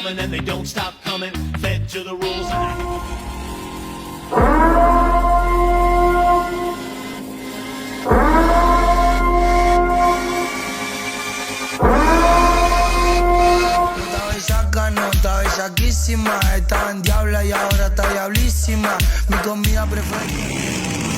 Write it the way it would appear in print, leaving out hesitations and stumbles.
coming and they don't stop coming. Fed to the rules. No estaba bellaquísima, estaba en diabla y ahora está diablísima. Mi comida preferida.